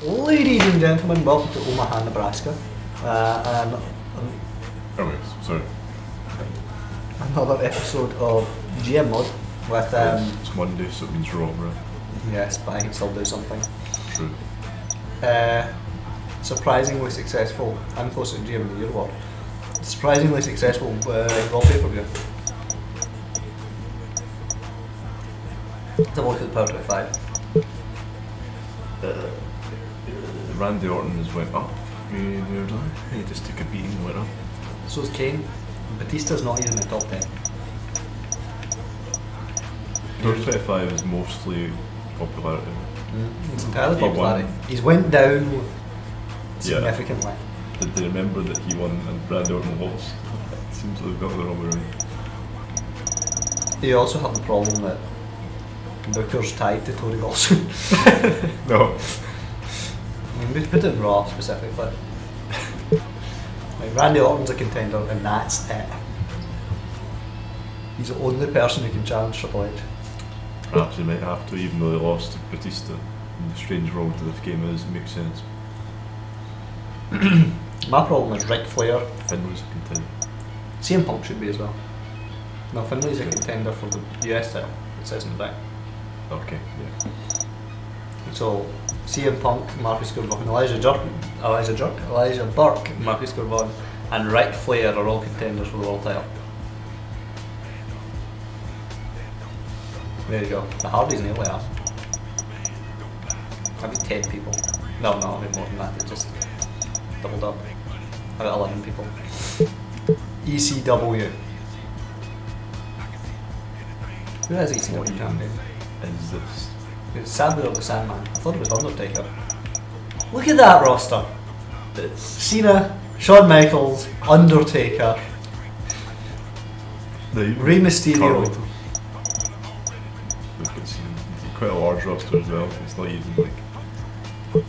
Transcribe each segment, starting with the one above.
Ladies and gentlemen, welcome to Omaha, Nebraska. Sorry. Another episode of GM Mod with It's Monday, so it means wrong, right? yes, but I can still do something. True. Surprisingly successful. I'm close to GM of the Year award. Surprisingly successful Raw pay-per-view. Let's have a look at the Power 25. Randy Orton has went up. He just took a beating and went up. So's Kane. Batista's not even in the top 10. Power 25 is mostly popularity. It's entirely He popularity. won. He's went down significantly. Did they remember that he won and Randy Orton lost? It seems like they've got the wrong way around. You also have the problem that Booker's tied to Tony Golson. No. I mean, we put it in Raw specifically. Like, Randy Orton's a contender and that's it. He's the only person who can challenge Triple H. Perhaps he might have to, even though he lost to Batista. In the strange world that this game is, it makes sense. My problem is Ric Flair. Finley's a contender. CM Punk should be as well. No, Finley's a contender for the US title, it says in the back. Okay, yeah. So, CM Punk, Marcus Gurvon, Elijah Burke, Marcus Gurvon, and Ric Flair are all contenders for the world title. There you go. The Hardys nearly are. Maybe 10 people. No, a bit more than that. They just doubled up. About 11 people. ECW. Who has ECW champion? Is this? It's sadly not the Sandman. I thought it was Undertaker. Look at that roster. It's Cena, Shawn Michaels, Undertaker, Rey Mysterio. Carlton. Look, it's quite a large roster as well. It's not even like.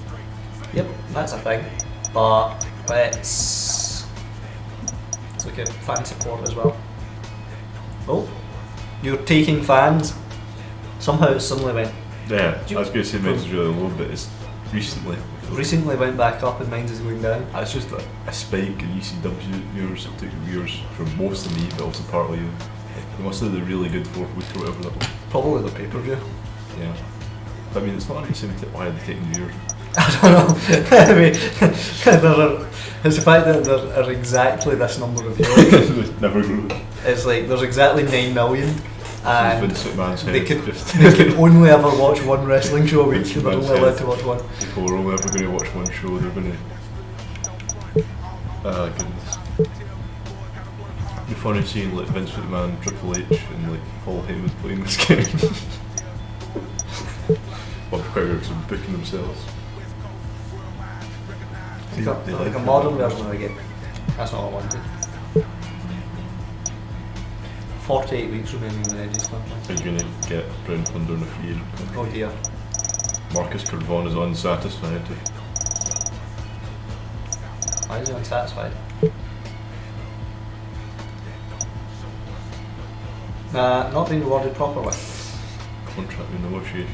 Yep, that's a thing. But it's like a fan support as well. Oh, you're taking fans. Somehow it suddenly went. Yeah, I was going to say mine's really low, but it's recently Went back up and mine's is going down. That's just a spike in ECW viewers. It took viewers from most of me, but also partly you. They must have the really good 4th week or whatever that was. Probably the pay-per-view. Yeah. But I mean, it's not really same to why they're taking viewers. I don't know. I mean, it's the fact that there are exactly this number of viewers. Never grew. It's like there's exactly 9 million. And Vince McMahon's head. they can only ever watch one wrestling show a week. They're only allowed to watch one. People are only ever going to watch one show. They're going to. Goodness. It'd be funny seeing like Vince McMahon, Triple H, and like Paul Heyman playing this game. Well, quite weird because they're booking themselves. Like a modern version of the game. That's not what I wanted. 48 weeks remaining in the Edge's contract. Are you going to get Brown Thunder in a free agent contract? Oh dear. Marcus Gurvon is unsatisfied. Why is he unsatisfied? Not being rewarded properly. Contract renegotiation.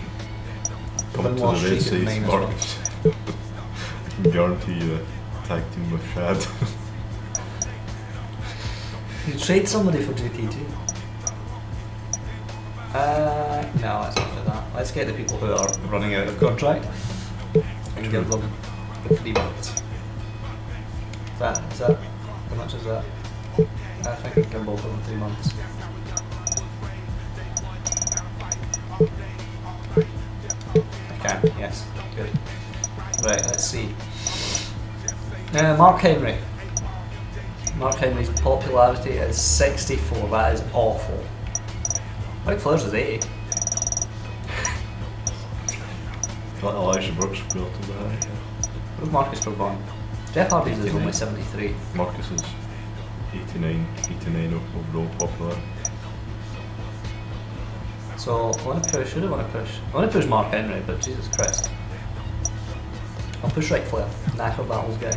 One Come to lost the red streak at side, 9 as Marcus. I can guarantee you a tag team with Shad. You trade somebody for JTG? No, let's not do that. Let's get the people who are running out of contract and give them 3 months. Is that? How much is that? I think we can both of them 3 months. I can, yes. Good. Right, let's see. Mark Henry. Mark Henry's popularity is 64, that is awful. Ric Flair's is 80. Like Elijah Burke's relatively high. Where's Marcus Gurvon? Jeff Hardy's is only 73. Marcus is 89 overall popularity. So, I want to push Mark Henry, but Jesus Christ. I'll push Ric Flair, knackered that old guy.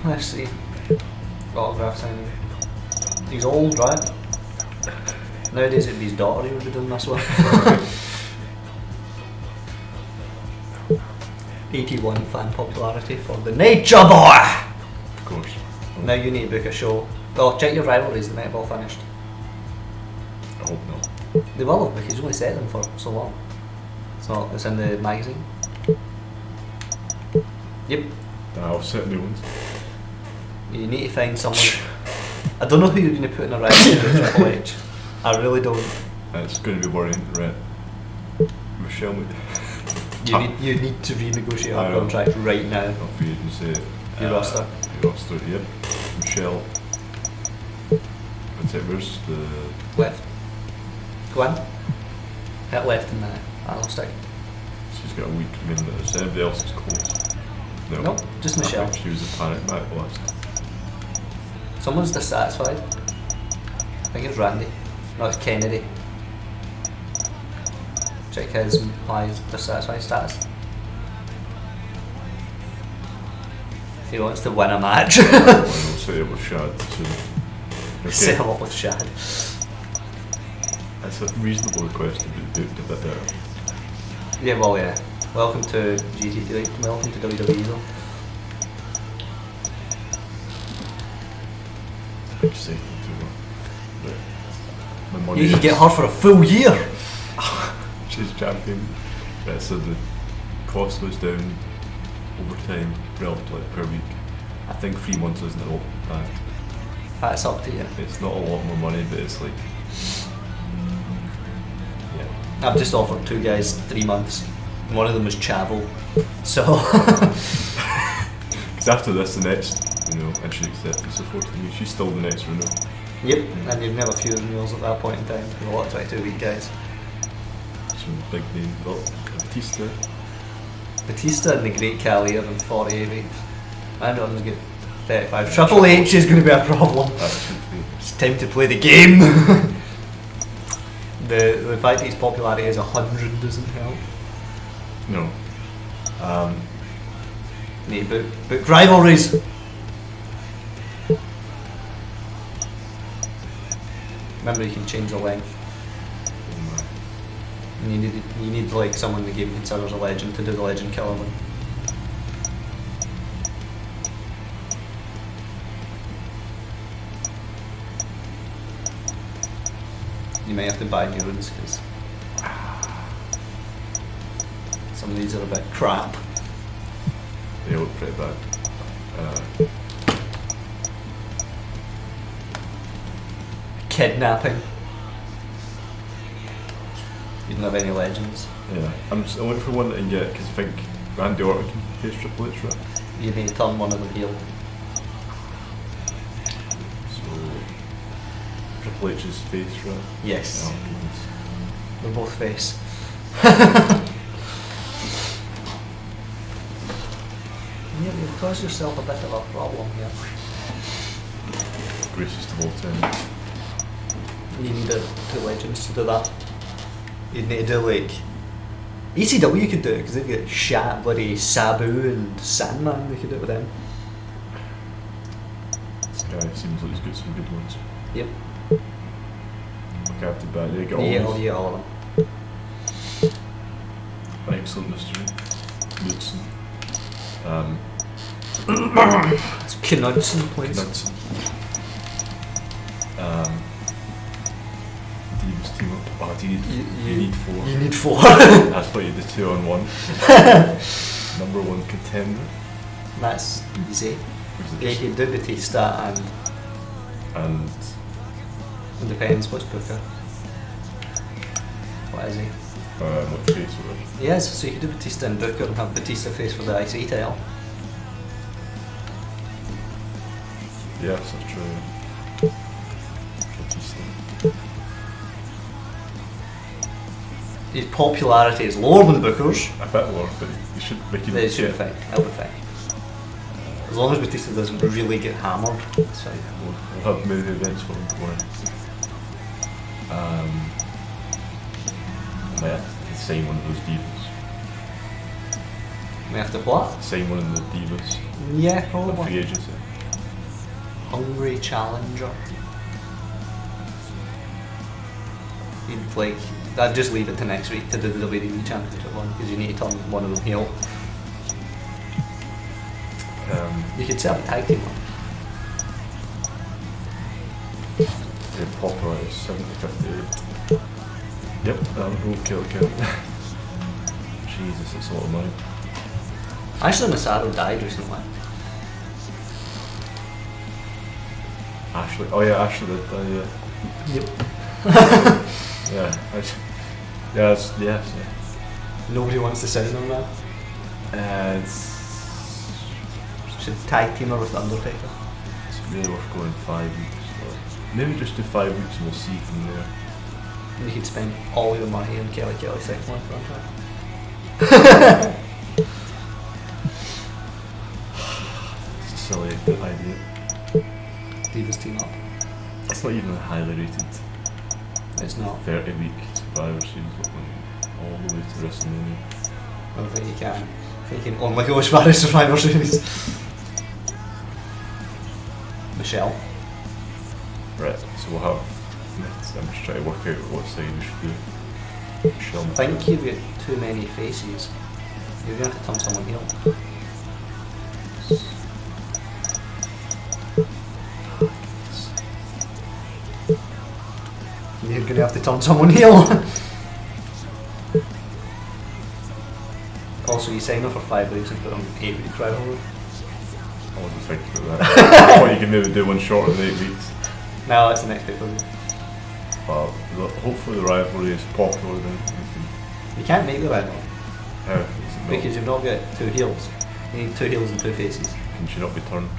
Let's see. Autograph signing. He's old, right? Nowadays it'd be his daughter who would be doing this one. 81 fan popularity for the Nature Boy! Of course. Now you need to book a show. Oh, check your rivalries, they might have all finished. I hope not. They will have, because he's only set them for so long. So it's in the magazine. Yep. I'll set new ones. You need to find someone. I don't know who you're going to put in a rivalry with Triple H. I really don't. It's going to be worrying, right? Michelle. You need to renegotiate I our know. contract right now. Not for you to say. Your roster. Your roster, yep. Michelle. What's it? Where's the. Left. Go on. Hit left in the arrow stick. She's got a weak minute. Is anybody else is close? No. Nope, just Michelle. I think she was a panic back last. Someone's dissatisfied. I think it's Randy. No, it's Kennedy. Check his dissatisfied status. He wants to win a match. I'll set it with Shad soon. Okay. Set him up with Shad. That's a reasonable request to be booked a bit better. Yeah, well, yeah. Welcome to GT3. Welcome to WWE though. Exciting to her. My money You could is- get her for a full year. She's champion. Right, so the cost goes down over time, relatively per week. I think 3 months isn't all bad. That's up to you. It's not a lot more money, but it's like, yeah. I've just offered 2 guys 3 months. One of them was Chavo. So Because after this, the next, and she accepted support to me, she's still the next renewal. yep, and you've never a few renewals at that point in time. There's a lot of 22-week guys. Some big name, well, Batista. Batista and the Great Khali are in 48 weeks. And one's good. 35. Triple H is going to be a problem. That should be. It's time to play the game. the fact that his popularity is 100 doesn't help. No. Need to book rivalries. Remember, you can change the length. And you need like someone the game considers a legend to do the legend killer one. You may have to buy new ones because some of these are a bit crap. They look pretty bad. Kidnapping. You don't have any legends. Yeah. I'm looking for one that I can get because I think Randy Orton can face Triple H, right? You need to turn one of them heel. So Triple H's face, right? Yes. Oh, goodness. They're both face. Yeah, you've caused yourself a bit of a problem here. Greatest of all time. You need 2 legends to do that. You'd need to do like ECW could do it because they've got Shat, bloody Sabu and Sandman. They could do it with them. This guy seems like he's got some good ones. Yep. Okay, after that, they get all Yeah, these. yeah, all of them. Excellent mystery. Knudsen. It's Knudsen, please. Knudsen. Divas team up. Oh, you need 4. You need 4. That's why you did 2 on 1. Number 1 contender. That's easy. Who's it Yeah, you just- can do Batista And it depends what's Booker. What is he? what face or whatever. Yes, so you could do Batista and Booker and have Batista face for the IC title. Yes, that's true. Batista. His popularity is lower than Booker's. A bit more, but you should make It should be fine. It'll be fine. As long as Batista doesn't really get hammered, it's fine. We'll have movie events for him tomorrow. I might have to sign one of those divas. We have to what? Sign one of the divas. Yeah, On probably. free agency. Hungry challenger. Like, I'd just leave it to next week to do the WWE Championship one, because you need to turn one of them heel. You could set up a tag team one. Yeah, Popper is 70-58. Yep, that'll go kill. Jesus, it's a lot of money. Ashley Massaro died recently. Ashley, oh yeah, Ashley did die, yeah. Yep. Yeah, Nobody wants to sign them now. Should tag team her with the Undertaker. It's really worth going 5 weeks. Maybe just do 5 weeks and we'll see from there. You could spend all your money on Kelly 6 month contract. It's a silly idea. Divas team up. It's not even highly rated. It's not. 30-week Survivor Series going all the way to WrestleMania. I don't think you can. I think you can only go as far as Survivor Series. Michelle. Right, so we'll have. I'm just trying to work out what side we should do. Michelle. I think you've got too many faces. You're going to have to turn someone heel. You're going to have to turn someone heel. Also, you sign up for 5 weeks and put on 8 week rivalry. I wasn't thinking about that. I thought you could maybe do one shorter than 8 weeks. No, that's the next pay-per-view. Well, hopefully the rivalry is popular then. You can't make the rivalry How is it not? because you've not got 2 heels. You need 2 heels and 2 faces. Can she not be turned?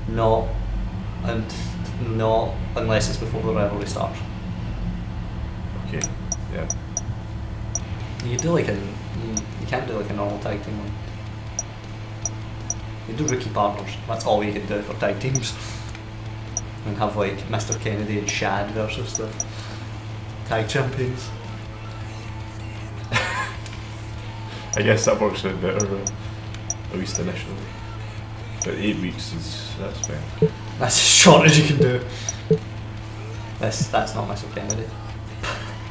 No, and no, unless it's before the rivalry starts. Okay, yeah. You do like you can't do like a normal tag team one. You do rookie partners. That's all you can do for tag teams. And have like Mr. Kennedy and Shad versus the tag champions. I guess that works out better, at least initially. But 8 weeks that's fine. That's as short as you can do. That's not Mr. Kennedy.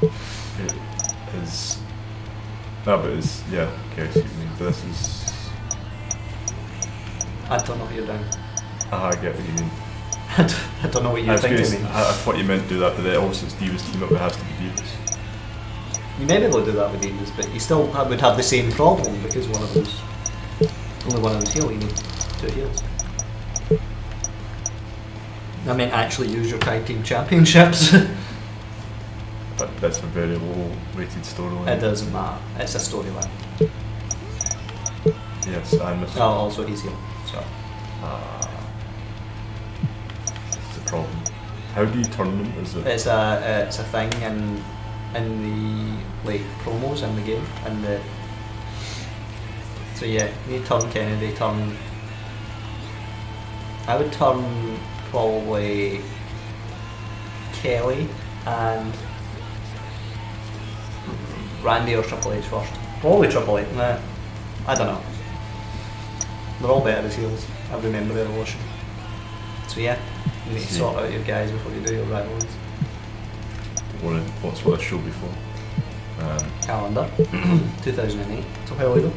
It is. No, but it's, yeah, okay, I see what you mean. But this is. I don't know what you're doing. I get what you mean. I don't know what you're thinking. I thought you meant to do that, but then also it's Divas team up, it has to be Divas. You may be able to do that with Divas, but you still would have the same problem because only one of them's heel. You need 2 heels. I mean, actually use your tag team championships. But that's a very low rated storyline. It doesn't matter. It's a storyline. Yes, and Mr. Oh, also he's heel. So It's a problem. How do you turn them? Is it? it's a thing in the like promos in the game So yeah, you turn Kennedy, I would turn probably Kelly and Randy or Triple H first. Probably Triple H. Nah, I don't know. They're all better as heels. I remember the Evolution. So yeah, you need to sort out your guys before you do your rivalries. What's the show before? Calendar, 2008. So how old?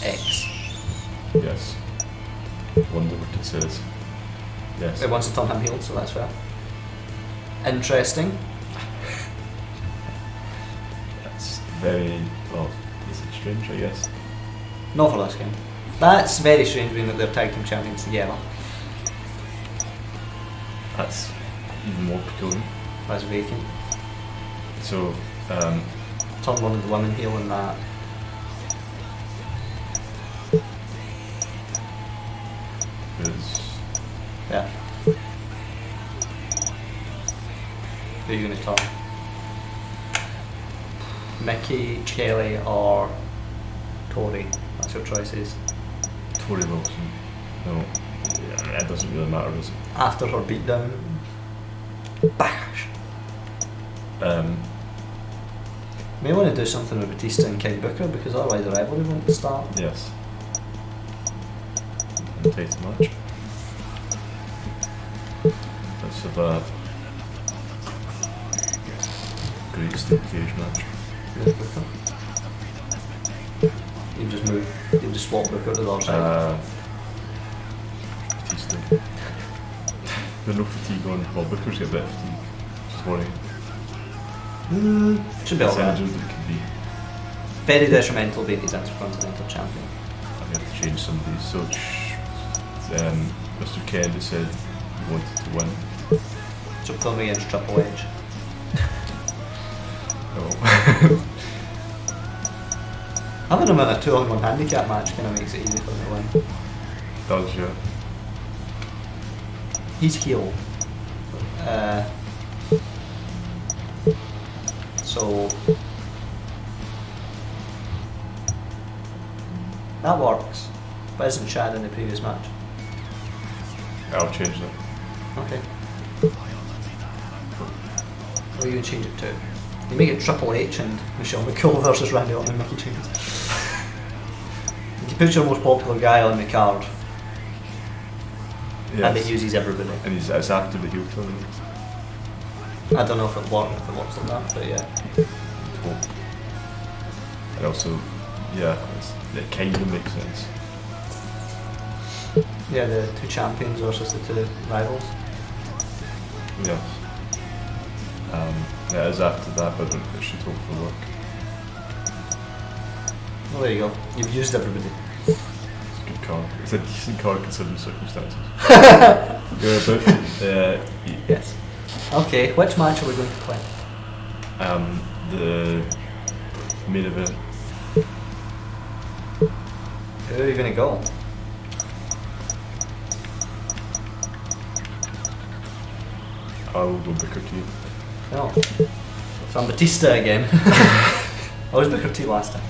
X. Yes. Wonder what it says. Yes. It wants to turn him heel, so that's fair. Interesting. That's very, well, is it strange, I guess? Not for this game. That's very strange being that they're tag team champions together. That's even more peculiar. That's vacant. So, Turn one of the women heel in that. is Yeah. Who are you going to turn? Mickey, Kelly, or Tori? That's your choices. Tori Wilson. No, yeah, it doesn't really matter, does it? After her beatdown. Bash. May want to do something with Batista and King Booker because otherwise the rivalry won't start. Yes. And title match. Let's have a great steel cage match. There's Booker. You just move. You just swap Booker to the other side. Batista. There's no fatigue on. Well, Booker's got a bit of fatigue. Just worrying. Should be As alright. injured as it can be. Very detrimental being his Intercontinental Champion. I have to change some of these. So, Mr. Kennedy said he wanted to win. So put me against Triple H. No. Having him in a 2-on-1 handicap match kind of makes it easy for me to win. Does, yeah. He's heel. So that works, but isn't Chad in the previous match? I'll change that. Okay. What are you going to change it to? You make it Triple H and Michelle McCool versus Randy Orton and Mickey James. You put your most popular guy on the card, Yes. and it uses everybody. And it's after the heel tournament. I don't know if it works like that, but yeah. Hope. And also, yeah, it kind of makes sense. Yeah, the two champions versus the two rivals. Yes. Yeah, it is after that, but it should hopefully work. Well, there you go. You've used everybody. It's a good card. It's a decent card considering the circumstances. You're about to eat. Yes. Okay, which match are we going to play? The main event. Who are you going to go? I will go Booker T. No. So I'm Batista again. I was Booker T last time.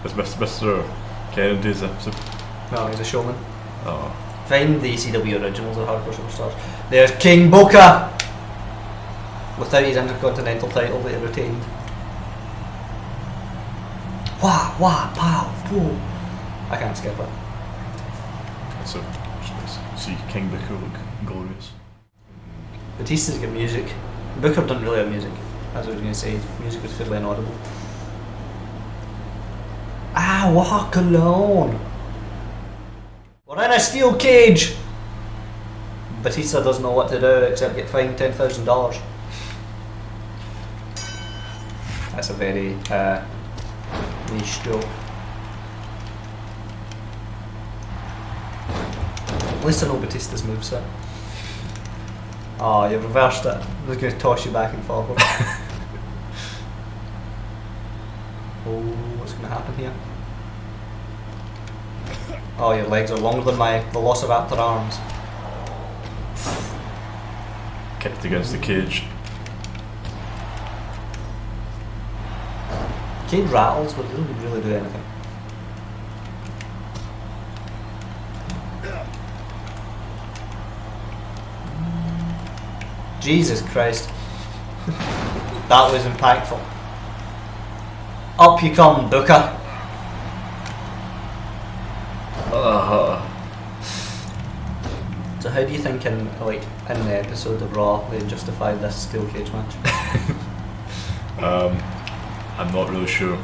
It's Mr. Kennedy's episode. No, he's a showman. Oh. Find the ECW originals of Hardcore Superstars. There's King Booker! Without his Intercontinental title that he retained. Wah, wah, pow, poo. I can't skip it. So, see King Booker look glorious. Batista's got music. Booker doesn't really have music. As I was going to say, music was fairly inaudible. Ah, walk alone! We're in a steel cage! Batista doesn't know what to do except get fined $10,000. That's a very niche joke. At least I know Batista's moveset. Oh, you reversed it. I was going to toss you back and forward. Oh, what's going to happen here? Oh, your legs are longer than my Velociraptor arms. Kicked against the cage. Cage rattles, but they don't really do anything. Jesus Christ. That was impactful. Up you come, Booker. So how do you think in the episode of Raw they justified this steel cage match? I'm not really sure.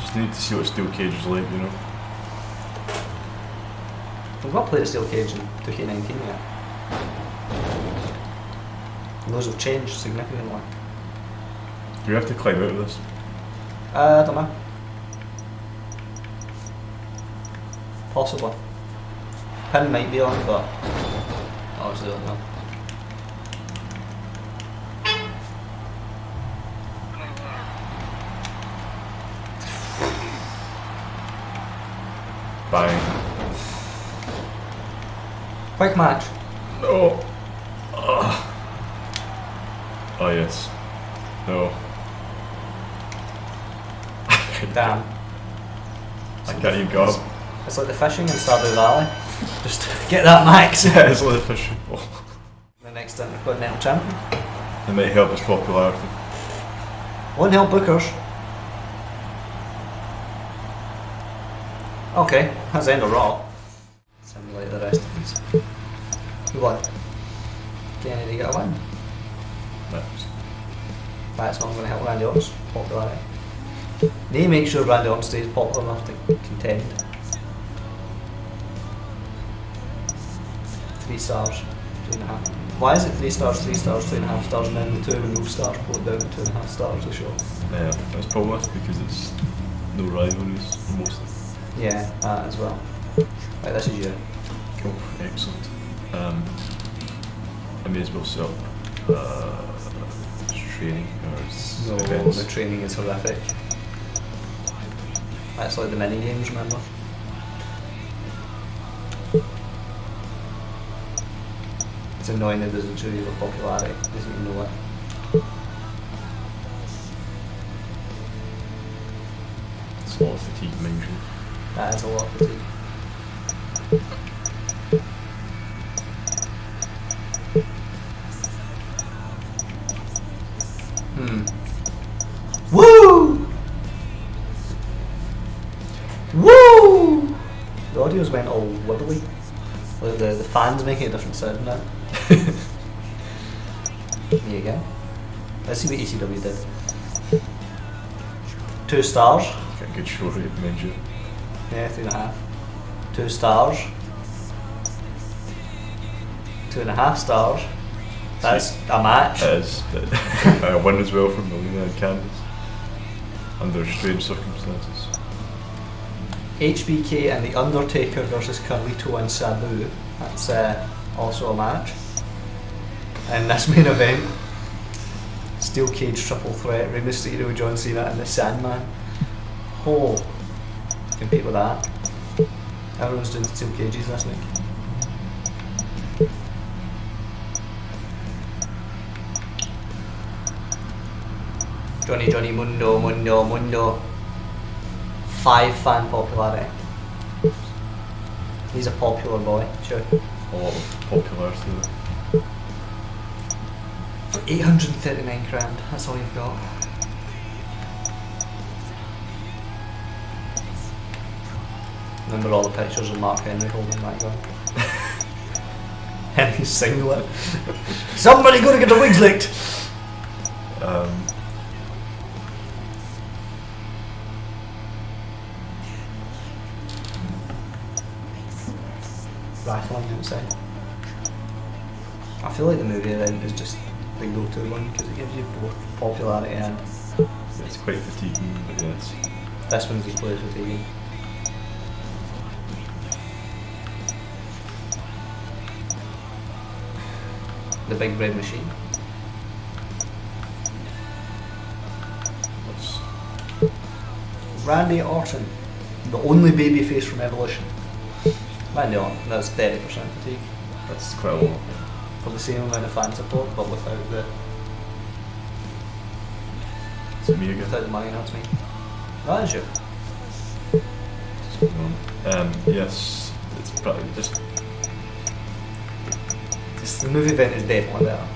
Just need to see what steel cage is like, you know. We've not played a steel cage in 2K19 yet. And those have changed significantly. Do we have to climb out of this? I don't know. Possibly. Pin might be on, but I honestly don't know. Bang. Quick match. No. Oh yes. No. Damn. I can't even go up. It's like the fishing in Stardew Valley. Just get that max. Yeah, it's like the fishing ball. The next Intercontinental Champion. It might help his popularity. Won't help Booker's. Okay, that's the end of Raw. Simulate the rest of these. Who won? Kennedy got a win. That's not going to help Randy Orton's popularity. They make sure Randy Orton stays popular enough to contend. 3 stars, 2.5. Why is it 3 stars, 3 stars, 2.5 stars, and then the 2 remove stars pull it down to 2.5 stars the show? Yeah, that's probably because it's no rivalries for most of it. Yeah, that as well. Right, this is you. Cool, excellent. I may as well set up training or No, events. the training is horrific. That's like the mini games, remember? It's annoying that it doesn't show you the popularity, it doesn't even know it. It's a lot of fatigue, mind you. That is a lot of fatigue. Woo! Woo! The audio's went all wibbly. Like the fan's making a different sound now. There you go. Let's see what ECW did. 2 stars. Get a good show rate, mind you. Yeah, 3.5. 2 stars. 2.5 stars. That's a match. It is. A win as well from Melina and Candice. Under strange circumstances. HBK and The Undertaker versus Carlito and Sabu. That's also a match. And this main event, Steel Cage Triple Threat, Rey Mysterio, John Cena and The Sandman. Oh, compete with that. Everyone's doing Steel Cages this week. Johnny Mundo. 5 fan popularity. He's a popular boy, sure. A lot of popularity there. For 839 grand, that's all you've got. Remember all the pictures of Mark Henry holding that gun? Henry's singlet. Somebody gotta get the wigs licked! Rifling outside. I feel like the movie event is just the go-to one because it gives you both popularity and It's quite fatiguing, but yes. this one's equally as fatiguing. The Big Red Machine. What's Randy Orton, the only babyface from Evolution. Randy Orton, that's 30% fatigue. that's quite a lot. For the same amount of fan support, but without the Me again. without the money, that's me. That is you. Yes, it's probably just The movie event is definitely better.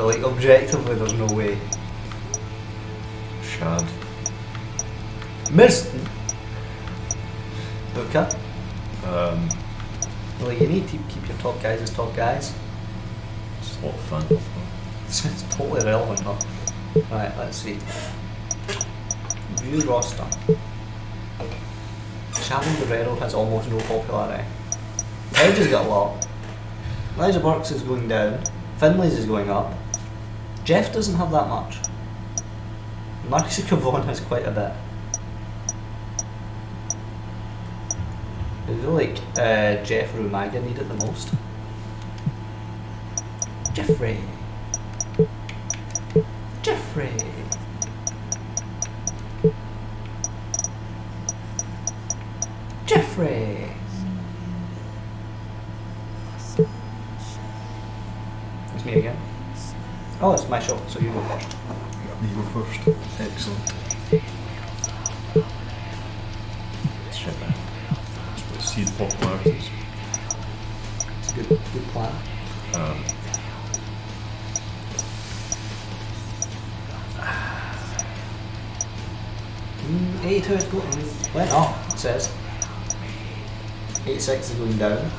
Like objectively, there's no way. Shad. Mirston. Booker. Well, you need to keep your top guys as top guys. Just a lot of fun. It's totally irrelevant, huh? Right, let's see. View roster. Chavo Guerrero has almost no popularity. Edge has got a lot. Elijah Burks is going down. Finlay's is going up. Jeff doesn't have that much. Marcus Cavon has quite a bit. I feel like Jeff or Umaga need it the most. Jeffrey. It's me again. Oh, it's my show, so you go first. You go first. Excellent. Shit, man. Let's see the popularities. It's a good plan. 82 is going, went up, it says. 86 is going down.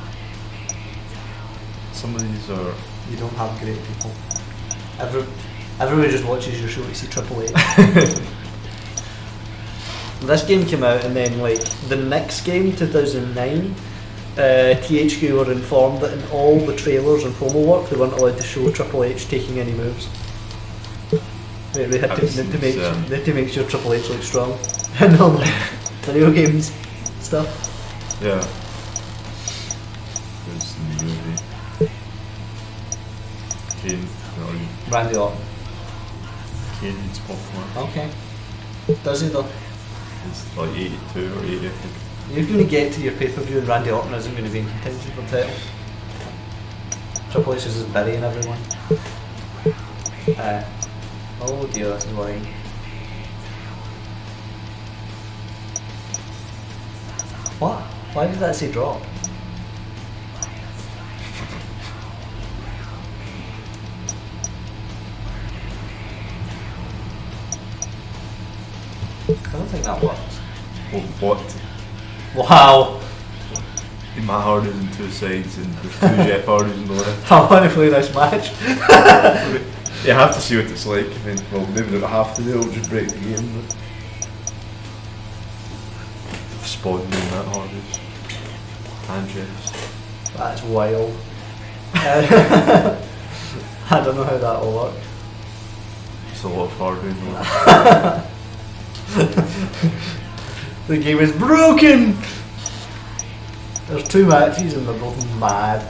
Some of these are You don't have great people. Everybody just watches your show to see Triple H. This game came out, and then like the next game, 2009, THQ were informed that in all the trailers and promo work they weren't allowed to show Triple H taking any moves. They had to make sure Triple H looked strong in all the video games stuff. Yeah. There's the movie. Kane, Randy Orton. Kane needs popular. Okay. Does he though? It's like 82 or 80, I think. You're going to get to your pay-per-view and Randy Orton isn't going to be in contention for the title. Triple H is just burying everyone. Oh dear, this is worrying. What? Why did that say drop? I don't think that works. Well, what? Wow! Matt Hardy's on two sides and there's two Jeff Hardys on the left. I want to play this match. You have to see what it's like. I mean, well, maybe they don't have to do it, we'll just break the game. But Spawn and Matt Hardy's. And Jeff's. That's wild. I don't know how that will work. It's a lot of Hardy. The game is broken! There's two matches and they're both mad.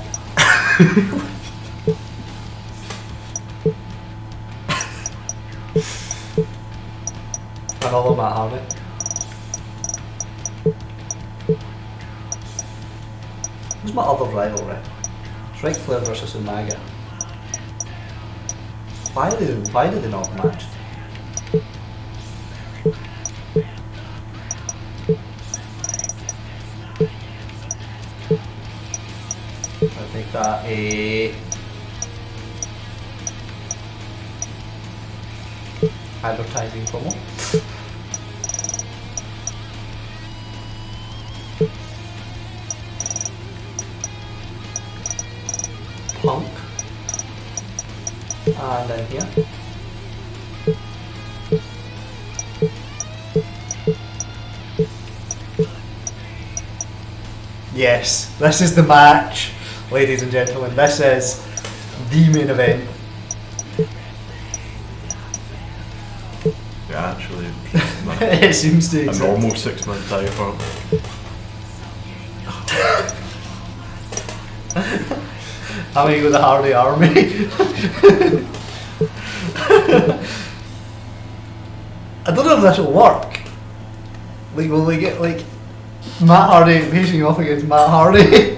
Another Matt Hardy. Who's my other rivalry? It's Ric Flair versus Umaga. Why did they not match? I'll take that a advertising promo. Punk. And then here. Yes, this is the match, ladies and gentlemen. This is the main event. Yeah, actually, It seems to a exist. normal 6-man tag for How many with the Hardy Army? I don't know if this will work. Like, will they get like Matt Hardy facing off against Matt Hardy?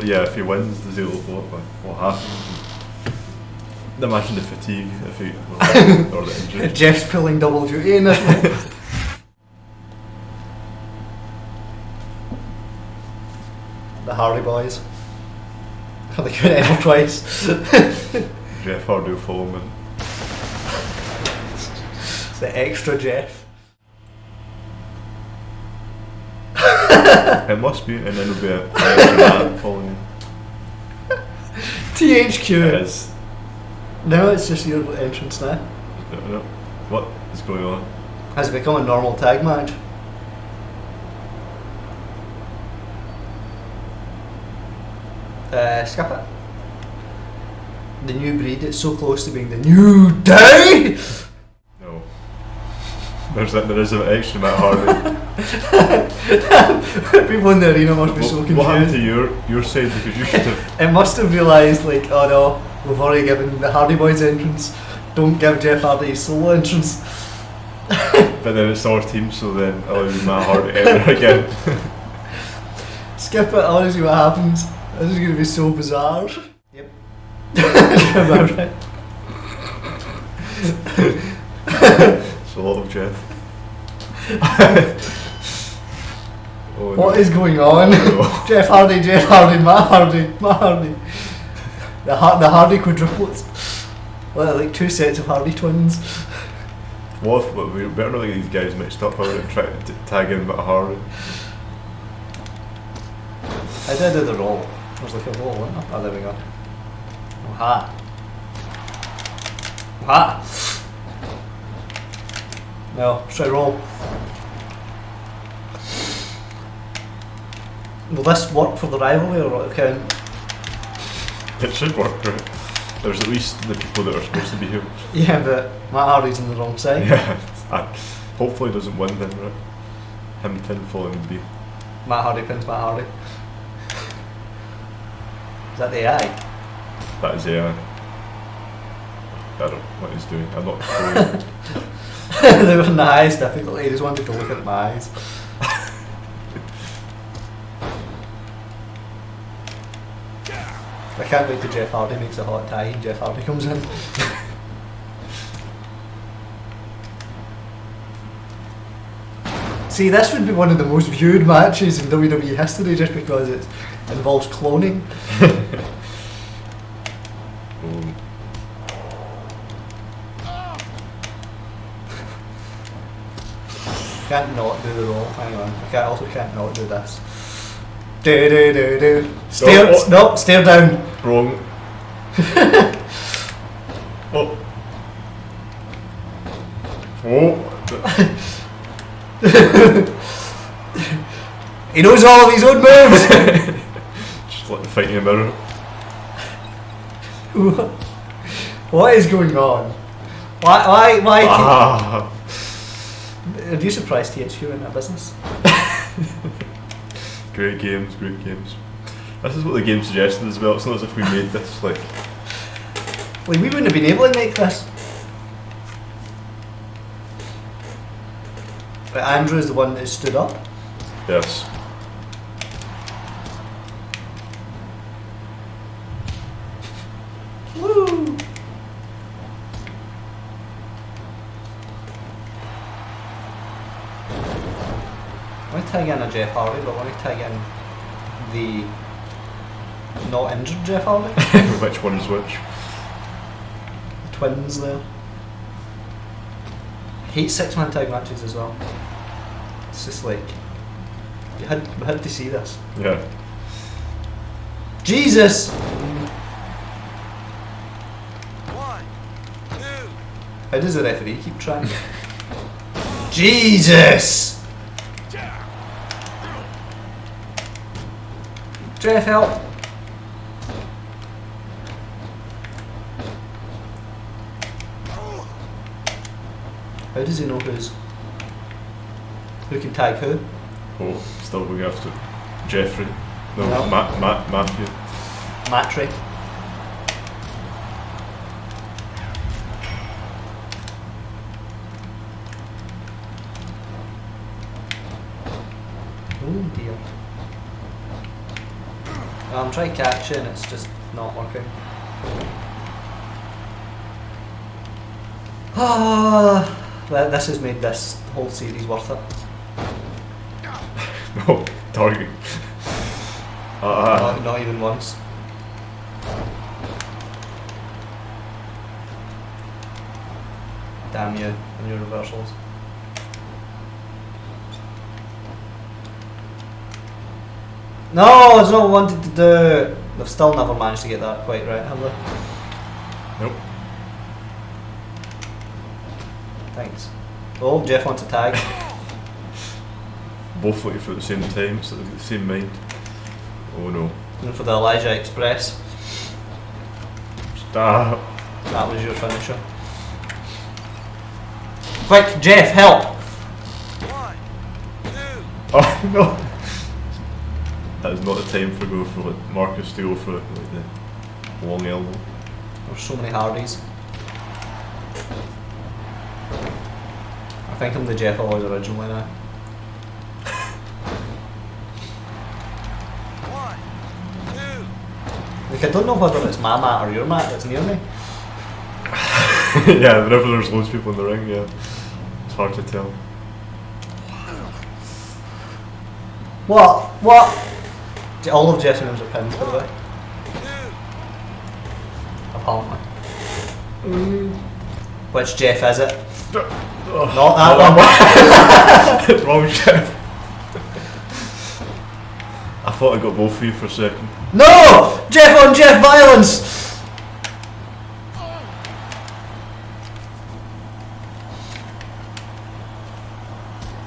Yeah, if he wins, does he look what happens? Imagine the fatigue if he or the injury. Jeff's pulling double duty in this one. The Hardy boys. They could enter twice. Jeff Hardy will follow him in. It's the extra Jeff. It must be, and then there'll be an extra man following him. THQ. It is. No, it's just your entrance now. No. What is going on? Has it become a normal tag match? Skip it. The new breed, it's so close to being the new day! No. There is an extra Matt Hardy. People in the arena must be so confused. What happened to your side? Because you should have. It must have realised, like, oh no, we've already given the Hardy Boys entrance, don't give Jeff Hardy his solo entrance. But then it's our team, so then allow Matt Hardy to enter again. Skip it, I want to see what happens. This is going to be so bizarre. Yep. About it. It's a lot of Jeff. Oh, What no. is going on? No. Jeff Hardy, Matt Hardy. The Hardy quadruplets. Like two sets of Hardy twins. What if we better not get these guys mixed up out and try to tag in Matt Hardy? I did the roll. It was like a roll, wasn't it? Oh, there we go. Oh, ha. What? No, straight roll. Will this work for the rivalry or will it count? It should work, right? There's at least the people that are supposed to be here. Yeah, but Matt Hardy's on the wrong side. Yeah. Hopefully he doesn't win then, right? Him pinfalling would be. Matt Hardy pins Matt Hardy. Is that the AI? That is AI. I don't know what he's doing. I'm not sure. They were in the highest difficulty, he just wanted to look at my eyes. I can't wait till Jeff Hardy makes a hot tie and Jeff Hardy comes in. See, this would be one of the most viewed matches in WWE history just because it involves cloning. Oh. Can't not do the roll. Hang on. I also can't not do this. Do. Stare. Oh. No, stare down. Wrong. Oh. Oh. He knows all of his own moves. Just like the fighting a mirror. What is going on? Why? Ah. Are you surprised THQ in that business? Great games, great games. This is what the game suggested as well. It's not as if we made this, like. Well, we wouldn't have been able to make this. But Andrew is the one that stood up. Yes. Woo! I want to tag in a Jeff Hardy, but I want to tag in the not injured Jeff Hardy. Which one is which? The twins there. I hate 6-man tag matches as well. It's just like we had to see this. Yeah. Jesus! 1, 2. How does the referee keep track? Jesus! Jeff, help! How does he know who can tag who? Oh, still going after Jeffrey. No, No. Matthew. Matry. Oh dear. I'm trying to catch you and it's just not working. Ah, this has made this whole series worth it. No, target. Not even once. Damn you and your reversals. No, it's not what I wanted to do. They've still never managed to get that quite right, have they? Nope. Thanks. Oh, Jeff wants a tag. Both looking for it at the same time, so they've got the same mind. Oh no. And for the Elijah Express, Stop. that was your finisher. Quick, Jeff, help! 1, 2. Oh no. That is not the time for go for like Marcus to go for like the long elbow. There's so many Hardys. I think I'm the Jeff I was originally now. 1, 2. Like, I don't know whether it's my mat or your mat that's near me. Yeah, whenever there's loads of people in the ring, yeah. It's hard to tell. What? What? All of Jeff's names are pins, by the way. 2. Apparently. Which Jeff is it? Oh, Not that one. Wrong Jeff. I thought I got both of you for a second. No! Jeff on Jeff violence!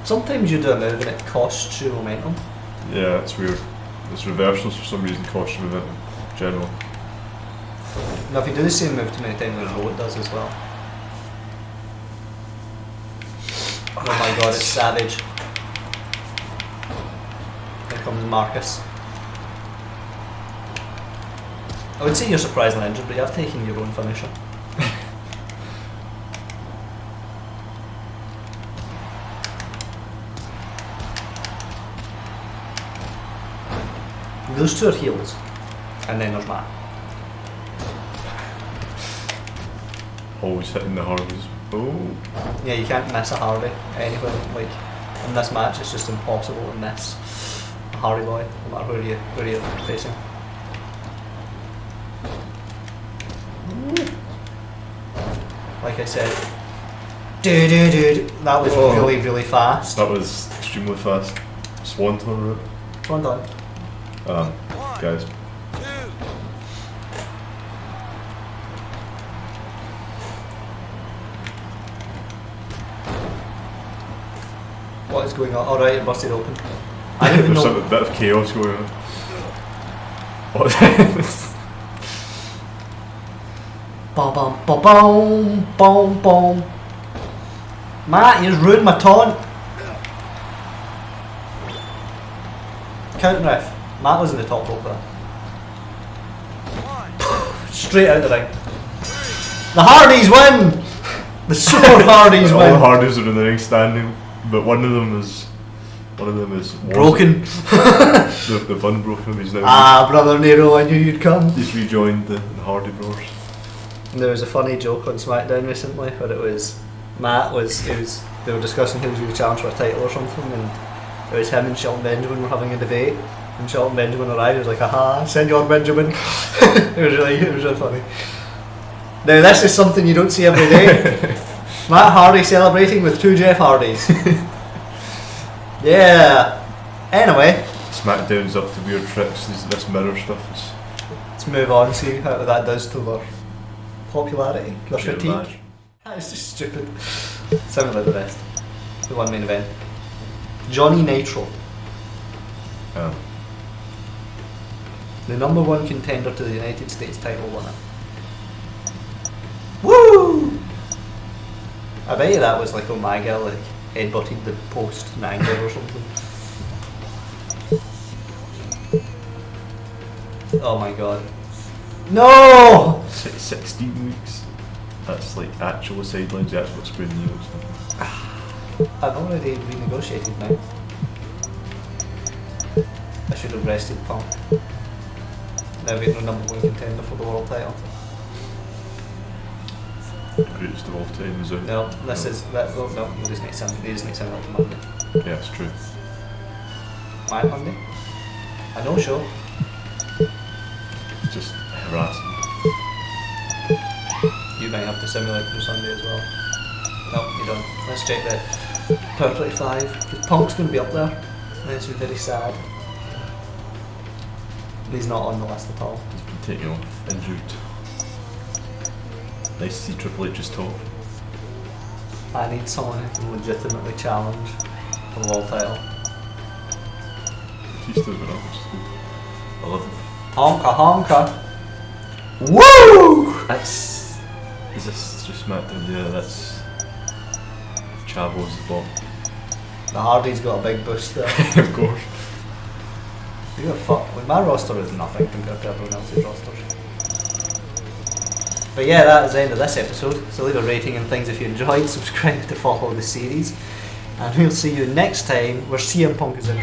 Sometimes you do a move and it costs you momentum. Yeah, it's weird. It's reversals for some reason cost you momentum. General. Now if you do the same move too many times in a row, it does as well. Oh my god, it's savage. Here comes Marcus. I would say you're surprisingly injured, but you have taken your own finisher. Those two are heels, and then there's Matt. Always hitting the hardys. Oh. Yeah, you can't miss a Hardy anywhere. Like in this match, it's just impossible to miss a Hardy boy, no matter where you're facing. Like I said, dude, that was really fast. That was extremely fast. Swanton route. One done. Guys. 2. What is going on? Alright, it busted open. I don't even There's know. a bit of chaos going on. What? Bum bum bum bum bum bum. Matt, you just ruined my taunt. Count ref. Matt was in the top rope there. 1. Straight out the ring. The Hardys win! The super Hardys All the win! hardys are in the ring standing, but one of them is Broken. the bun broken. He's now Ah, brother Nero, I knew you'd come. he's rejoined the Hardy Bros. And there was a funny joke on Smackdown recently where it was Matt they were discussing who was going to challenge for a title or something, and it was him and Shelton Benjamin were having a debate, and Shelton Benjamin arrived. He was like, "Aha, Senor Benjamin." it was really funny. Now this is something you don't see every day. Matt Hardy celebrating with 2 Jeff Hardys. Yeah. Anyway, Smackdown's up to weird tricks. This mirror stuff is let's move on. See how that does to their popularity, their Shit fatigue. match. That is just stupid. Sounded like the rest. The one main event. Johnny Nitro, the #1 contender to the United States title winner. Woo! I bet you that was like Omega, like headbutted the post in anger or something. Oh my god. No! 16 weeks. That's like actual sidelines. That's what's spreading the news. I've already renegotiated now. I should have rested Punk. Now getting the #1 contender for the world title. Greatest of all time is it? No, this is that. Oh, no, he just needs something. He just needs something up to Monday. Yeah, it's true. My Monday. I know, show. It's just harassing. You might have to simulate for Sunday as well. No, you don't. Let's check the Power 25. Because Punk's going to be up there. And it's very sad. He's not on the list at all. He's been taken off, injured. Nice to see Triple H's top. I need someone who can legitimately challenge for the world title. He's still been up, which is good. I love him. Honka honka. Woo! Is this just Smackdown? Yeah, that's Chavo's the bot. The Hardys got a big boost there. Of course. You're fucked. Like, my roster is nothing compared to everyone else's rosters. But yeah, that is the end of this episode. So leave a rating and things if you enjoyed. Subscribe to follow the series. And we'll see you next time where CM Punk is in.